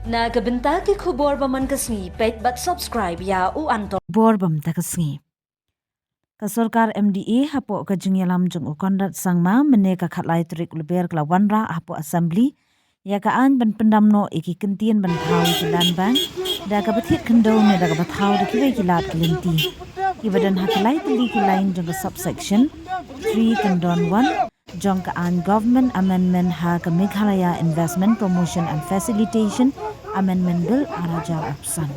Nagabenta ki khubor ba man kasni pet but subscribe ya u anto borbam takasngi ka sarkar MDA hapo ka jingyalam jung ukondat sangma mene ka khatlai trik leber kla wanra hapo assembly ya ka an ban pendamno iki kentien ban thau jilan bang da ka bathit khando ne da ka bathau de kiwe kilat klinti ibadan haklai tli ki line jung ka subsection 3 kandon 1 jong ka an government amendment ha ka Meghalaya investment promotion and facilitation amendment bill araja opsan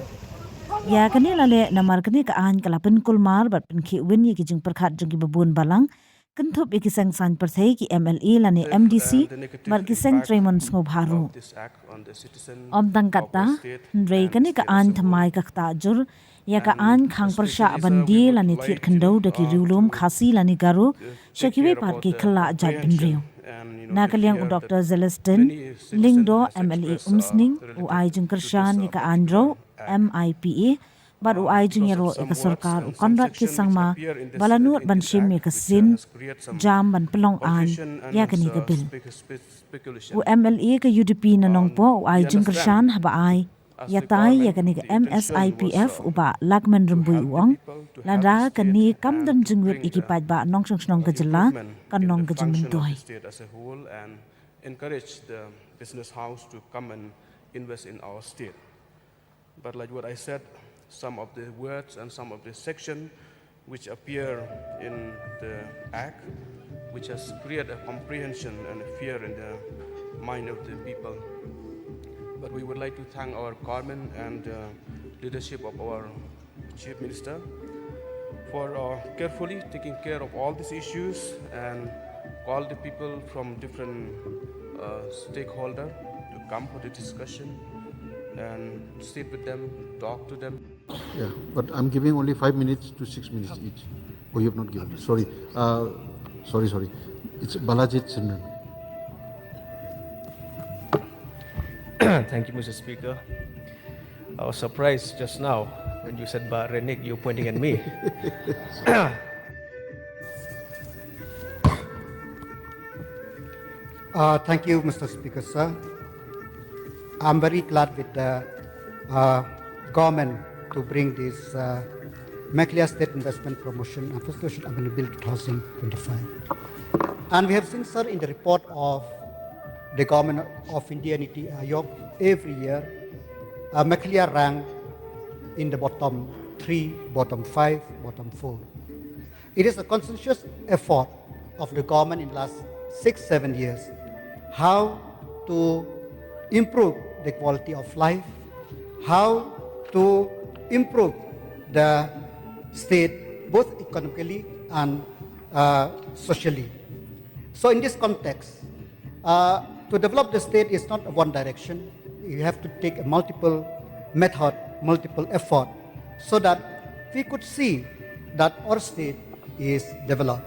ya kani lale namar kani ka an kala pen kulmar bat pen khi win ki jing perkhat jing ki babun balang kenthop ki sang san perthai ki MLA lane MDC mar ki sang Tremon ngo bharu om dang kata rei kani ka an thamai ka ta jur ya ka an khang persha bandi lane thit khando de ki rulum khasi lane garu shakiwe par ki khla jai bin riu Nakaliang u Dr. Zelestin, Lingdo MLA Umsning, u ay jing kershan ika andro, MIPF, but u ay jingiaroh ika sarkar u konrat kisangma, balanuat ban shim ika sin, jam ban pelong an, yakani ka bil. U MLA ka UDP nanong po u ay jing kershan haba ay, yatay yakani ka MSIPF u ba lagman rumbui uong, landa kani kamdan jingwit ikipad ba nong song ka jala, kanong ka jingmentoy. Encourage the business house to come and invest in our state. But like what I said, some of the words and some of the section which appear in the act, which has created a comprehension and a fear in the mind of the people. But we would like to thank our government and leadership of our Chief Minister for carefully taking care of all these issues and call the people from different stakeholders to come for the discussion and sit with them, talk to them. Yeah, but I'm giving only 5 minutes to 6 minutes each. Oh, you have not given. Sorry. Sorry. It's Balajit Simran. Thank you, Mr. Speaker. I was surprised just now when you said Renik, you're pointing at me. Thank you, Mr. Speaker, sir. I'm very glad with the government to bring this Meghalaya State Investment Promotion and Facilitation Amendment Bill 2025. And we have seen, sir, in the report of the government of India, Niti Aayog, every year, Meghalaya rank in the bottom 3, bottom 5, bottom 4. It is a conscientious effort of the government in the last 6-7 years how to improve the quality of life, how to improve the state both economically and socially. So in this context, to develop the state is not one direction. You have to take a multiple method, multiple effort, so that we could see that our state is developed.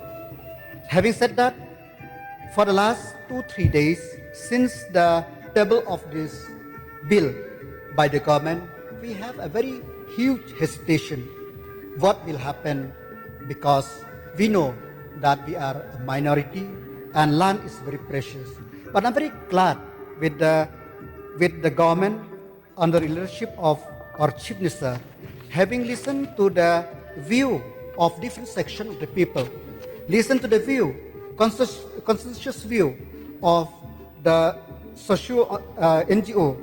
Having said that, for the last 2-3 days, since the table of this bill by the government, we have a very huge hesitation what will happen, because we know that we are a minority and land is very precious. But I'm very glad with the government under the leadership of our Chief Minister, having listened to the view of different sections of the people, listen to the view, consensus view of the social NGO,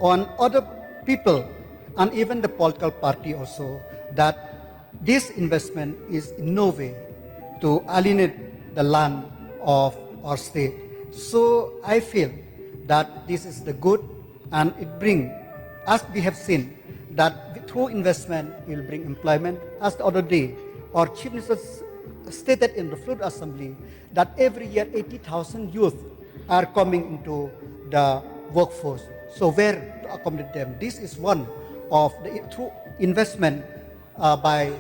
on other people, and even the political party also, that this investment is in no way to alienate the land of our state. So I feel that this is the good, and it brings, as we have seen, that through investment it will bring employment. As the other day, our Chief Minister stated in the Fluid Assembly that every year 80,000 youth are coming into the workforce. So where to accommodate them? This is one of the through investment by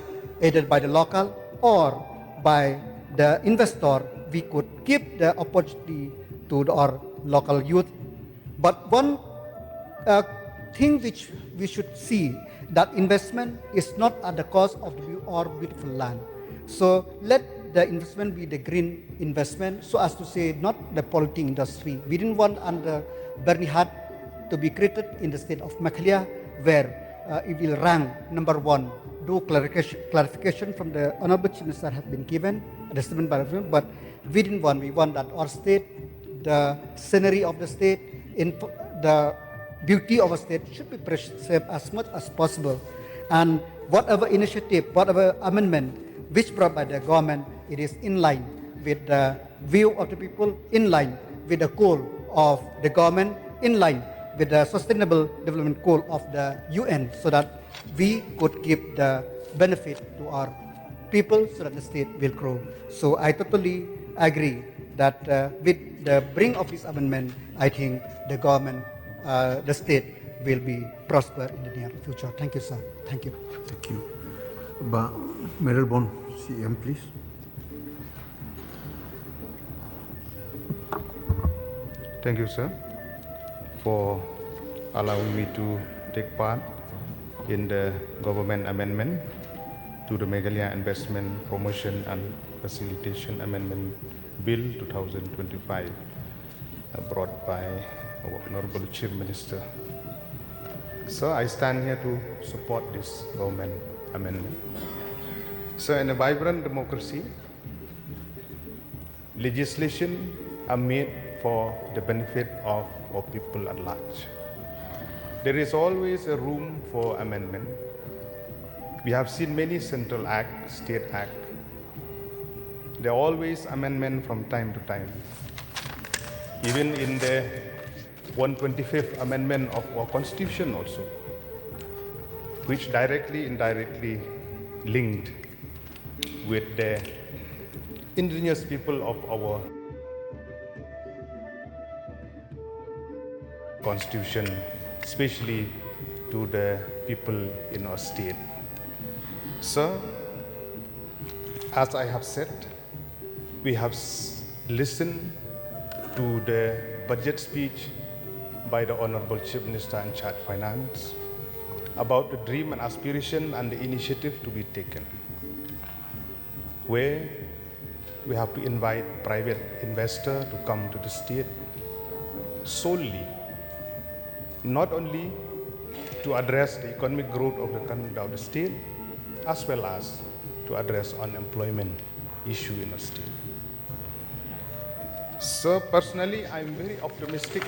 either by the local or by the investor, we could give the opportunity to our local youth. But one thing which we should see, that investment is not at the cost of our beautiful land. So let the investment be the green investment, so as to say not the polluting industry. We didn't want under Bernie Hart to be created in the state of Makhlia, where it will rank number 1. Though clarification from the Honorable Chief Minister have been given, the statement by the government, but we didn't want. We want that our state, the scenery of the state, in the beauty of a state should be preserved as much as possible. And whatever initiative, whatever amendment which brought by the government, it is in line with the view of the people, in line with the goal of the government, in line with the sustainable development goal of the UN, so that we could give the benefit to our people so that the state will grow. So I totally agree that with the bring of this amendment, I think the government, the state will be prosper in the near future. Thank you, sir. Thank you. Thank you. Merelbon, CM, please. Thank you, sir, for allowing me to take part in the government amendment to the Meghalaya Investment Promotion and Facilitation Amendment Bill 2025 brought by our Honorable Chief Minister. So I stand here to support this government amendment. So in a vibrant democracy, legislation are made for the benefit of our people at large. There is always a room for amendment. We have seen many central acts, state acts. There are always amendments from time to time. Even in the 125th amendment of our constitution also, which directly, indirectly linked with the indigenous people of our constitution, especially to the people in our state. So, as I have said, we have listened to the budget speech by the Honorable Chief Minister in charge of Finance about the dream and aspiration and the initiative to be taken, where we have to invite private investor to come to the state solely, not only to address the economic growth of the state, as well as to address unemployment issue in the state. So personally, I'm very optimistic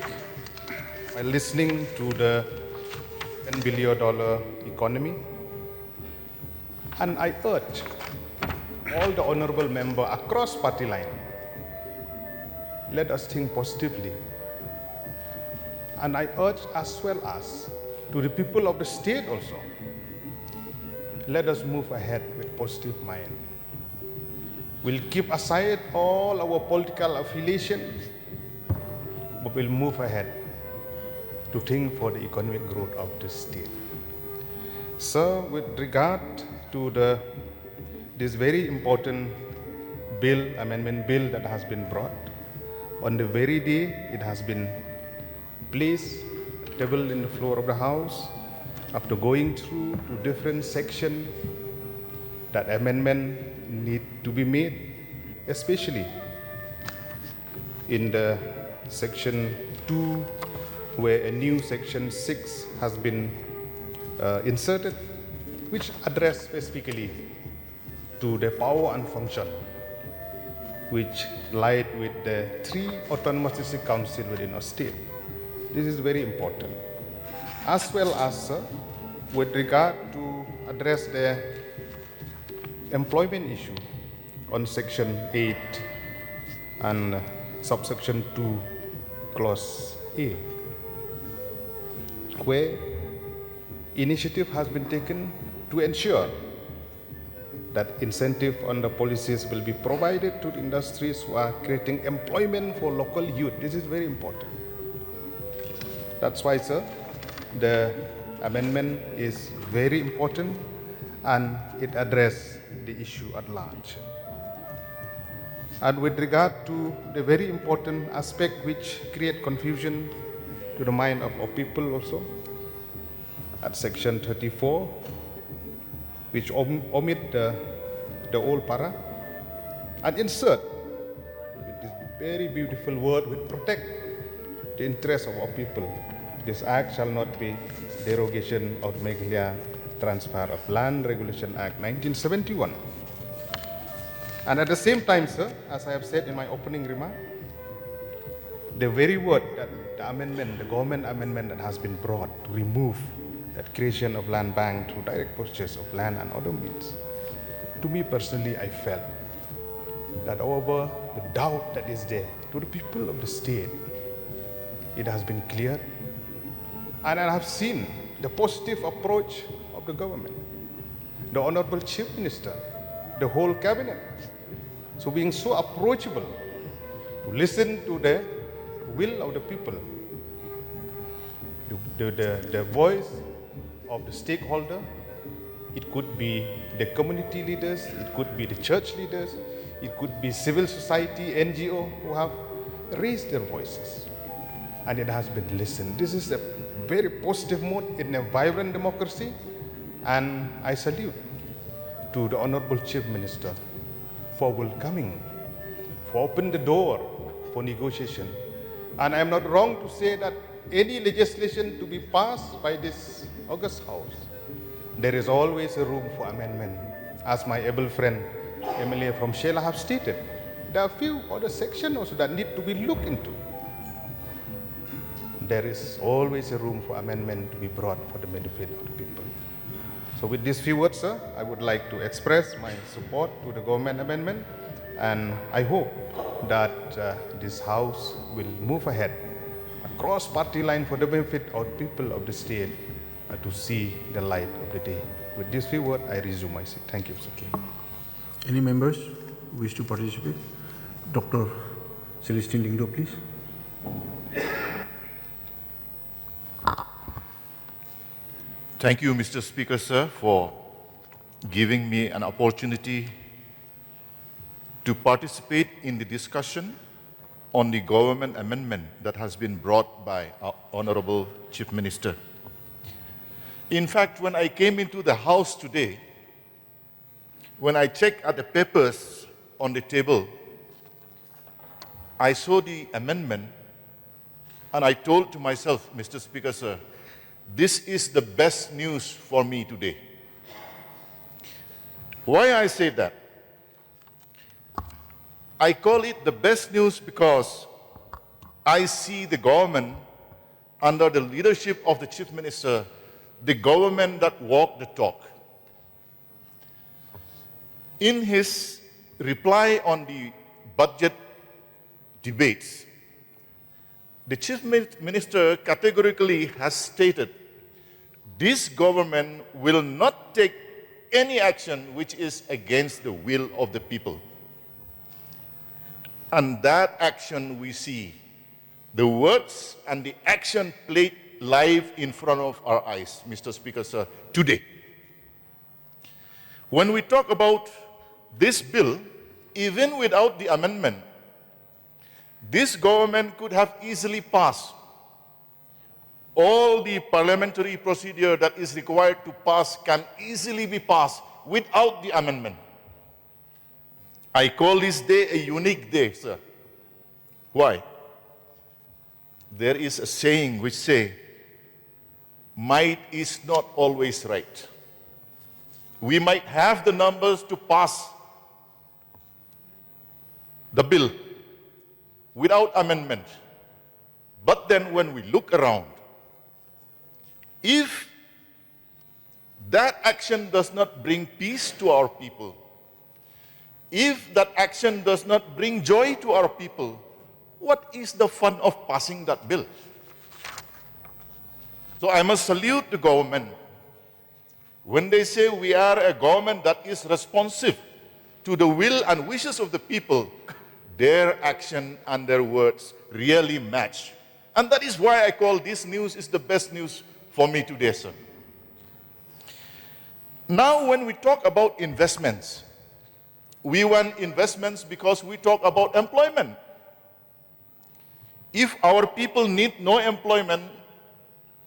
by listening to the $10 billion economy, and I urge all the honorable members across party line, let us think positively. And I urge as well as to the people of the state also, let us move ahead with positive mind. We'll keep aside all our political affiliation, but we'll move ahead to think for the economic growth of the state. So with regard to this very important bill, amendment bill that has been brought, on the very day it has been placed, table in the floor of the House, after going through to different sections, that amendment need to be made, especially in the section 2, where a new section 6 has been inserted, which address specifically to the power and function which lied with the 3 autonomous district councils within our state. This is very important. As well as with regard to address the employment issue on section 8 and subsection 2, clause A, where initiative has been taken to ensure that incentive on the policies will be provided to the industries who are creating employment for local youth. This is very important. That's why, sir, the amendment is very important and it addresses the issue at large. And with regard to the very important aspect which create confusion to the mind of our people also, at section 34, which omit the old para and insert with this very beautiful word, which protect the interests of our people. This act shall not be derogation of Meghalaya Transfer of Land Regulation Act 1971. And at the same time, sir, as I have said in my opening remark, the very word that the amendment, the government amendment that has been brought to remove that creation of land bank through direct purchase of land and other means, to me personally, I felt that over the doubt that is there to the people of the state, it has been cleared. And I have seen the positive approach of the government, the Honorable Chief Minister, the whole cabinet. So being so approachable to listen to the will of the people, the voice of the stakeholder. It could be the community leaders, it could be the church leaders, it could be civil society, NGO who have raised their voices. And it has been listened. This is a very positive mode in a vibrant democracy, and I salute to the Honorable Chief Minister for welcoming, for opening the door for negotiation. And I'm not wrong to say that any legislation to be passed by this August House, there is always a room for amendment. As my able friend Emilia from Sheila have stated, there are a few other sections also that need to be looked into. There is always a room for amendment to be brought for the benefit of the people. So with these few words, sir, I would like to express my support to the government amendment, and I hope that this House will move ahead across party line for the benefit of the people of the state to see the light of the day. With these few words, I resume my seat. Thank you, sir. Okay. Any members wish to participate? Dr. Celestine Lingdo, please. Thank you, Mr. Speaker, sir, for giving me an opportunity to participate in the discussion on the government amendment that has been brought by our Honorable Chief Minister. In fact, when I came into the House today, when I checked at the papers on the table, I saw the amendment and I told to myself, Mr. Speaker, sir, this is the best news for me today. Why I say that? I call it the best news because I see the government under the leadership of the Chief Minister, the government that walk the talk. In his reply on the budget debates, the Chief Minister categorically has stated this government will not take any action which is against the will of the people. And that action we see, the words and the action played live in front of our eyes, Mr. Speaker, sir, today. When we talk about this bill, even without the amendment, this government could have easily passed all the parliamentary procedure that is required to pass can easily be passed without the amendment. I call this day a unique day, sir. Why? There is a saying which says, might is not always right. We might have the numbers to pass the bill without amendment. But then when we look around, if that action does not bring peace to our people, if that action does not bring joy to our people, what is the fun of passing that bill? So I must salute the government. When they say we are a government that is responsive to the will and wishes of the people, their action and their words really match. And that is why I call this news is the best news for me today, sir. Now, when we talk about investments, we want investments because we talk about employment. If our people need no employment,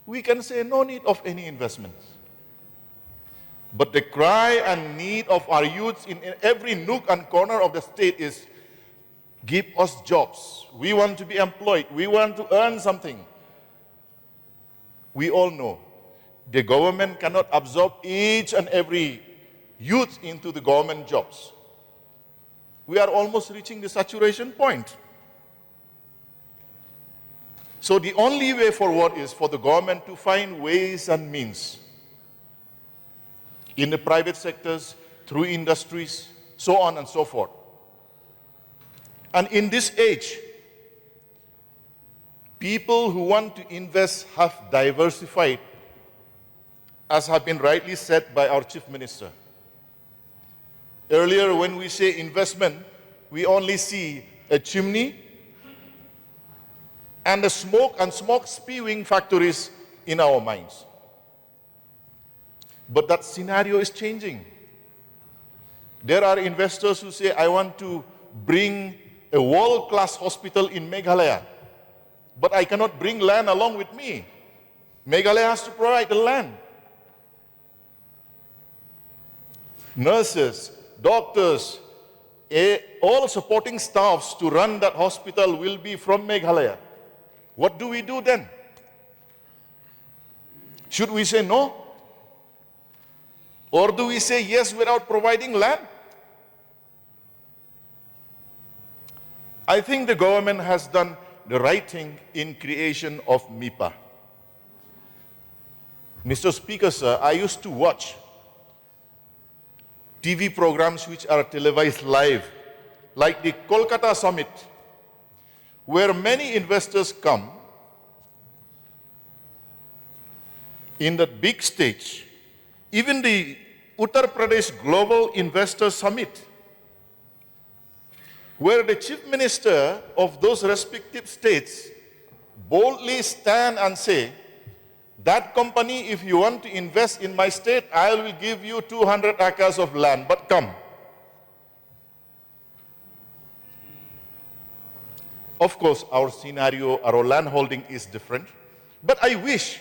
we can say no need of any investments. But the cry and need of our youths in every nook and corner of the state is, give us jobs. We want to be employed. We want to earn something. We all know the government cannot absorb each and every youth into the government jobs. We are almost reaching the saturation point. So the only way forward is for the government to find ways and means in the private sectors, through industries, so on and so forth. And in this age, people who want to invest have diversified, as have been rightly said by our Chief Minister. Earlier, when we say investment, we only see a chimney and the smoke spewing factories in our minds. But that scenario is changing. There are investors who say, I want to bring a world-class hospital in Meghalaya, but I cannot bring land along with me. Meghalaya has to provide the land. Nurses, doctors, all supporting staffs to run that hospital will be from Meghalaya. What do we do then? Should we say no? Or do we say yes without providing land? I think the government has done the right thing in creation of MIPA. Mr. Speaker, sir, I used to watch TV programs which are televised live, like the Kolkata Summit, where many investors come in that big stage. Even the Uttar Pradesh Global Investor Summit, where the chief minister of those respective states boldly stand and say, that company, if you want to invest in my state, I will give you 200 acres of land, but come. Of course, our scenario, our land holding is different, but I wish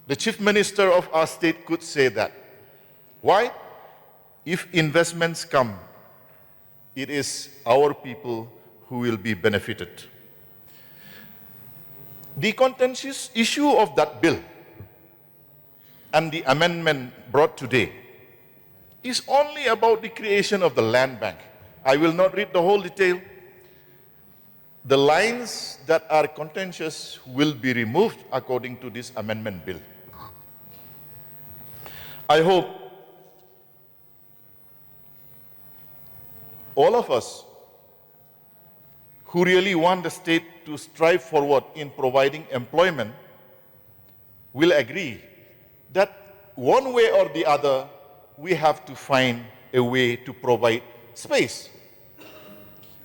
the chief minister of our state could say that. Why? If investments come, it is our people who will be benefited. The contentious issue of that bill and the amendment brought today is only about the creation of the land bank. I will not read the whole detail. The lines that are contentious will be removed according to this amendment bill. I hope all of us who really want the state to strive forward in providing employment will agree that one way or the other, we have to find a way to provide space.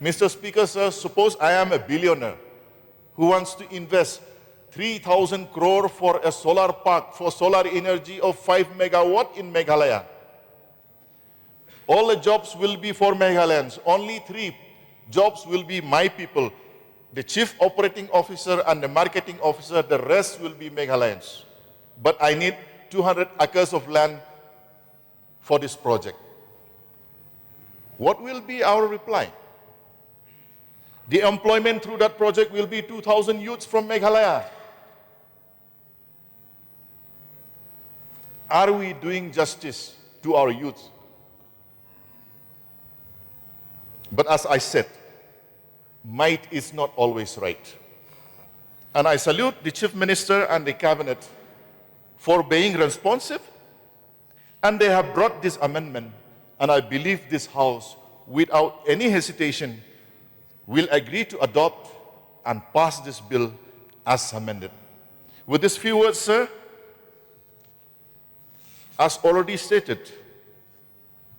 Mr. Speaker, sir, suppose I am a billionaire who wants to invest 3,000 crore for a solar park for solar energy of 5 megawatt in Meghalaya. All the jobs will be for Meghalayans. Only 3 jobs will be my people. The chief operating officer and the marketing officer, the rest will be Meghalayans. But I need 200 acres of land for this project. What will be our reply? The employment through that project will be 2,000 youths from Meghalaya. Are we doing justice to our youth? But as I said, might is not always right. And I salute the Chief Minister and the Cabinet for being responsive, and they have brought this amendment, and I believe this House, without any hesitation, will agree to adopt and pass this bill as amended. With these few words, sir, as already stated,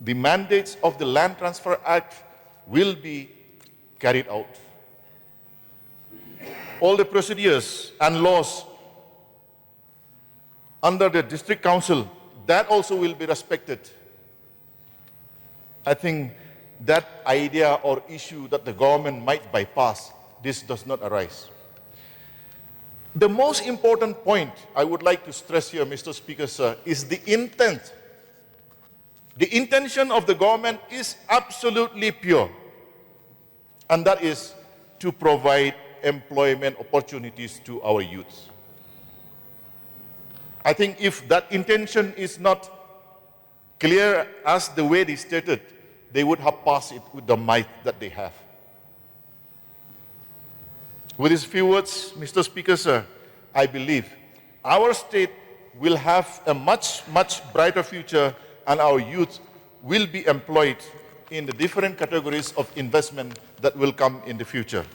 the mandates of the Land Transfer Act will be carried out. All the procedures and laws under the district council, that also will be respected. I think that idea or issue that the government might bypass, this does not arise. The most important point I would like to stress here, Mr. Speaker, sir, is the intent. The intention of the government is absolutely pure, and that is to provide employment opportunities to our youth. I think if that intention is not clear as the way they stated, they would have passed it with the might that they have. With these few words, Mr. Speaker, sir, I believe our state will have a much brighter future, and our youth will be employed in the different categories of investment that will come in the future.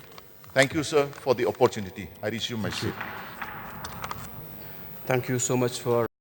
Thank you, sir, for the opportunity. I resume my seat. Thank you so much for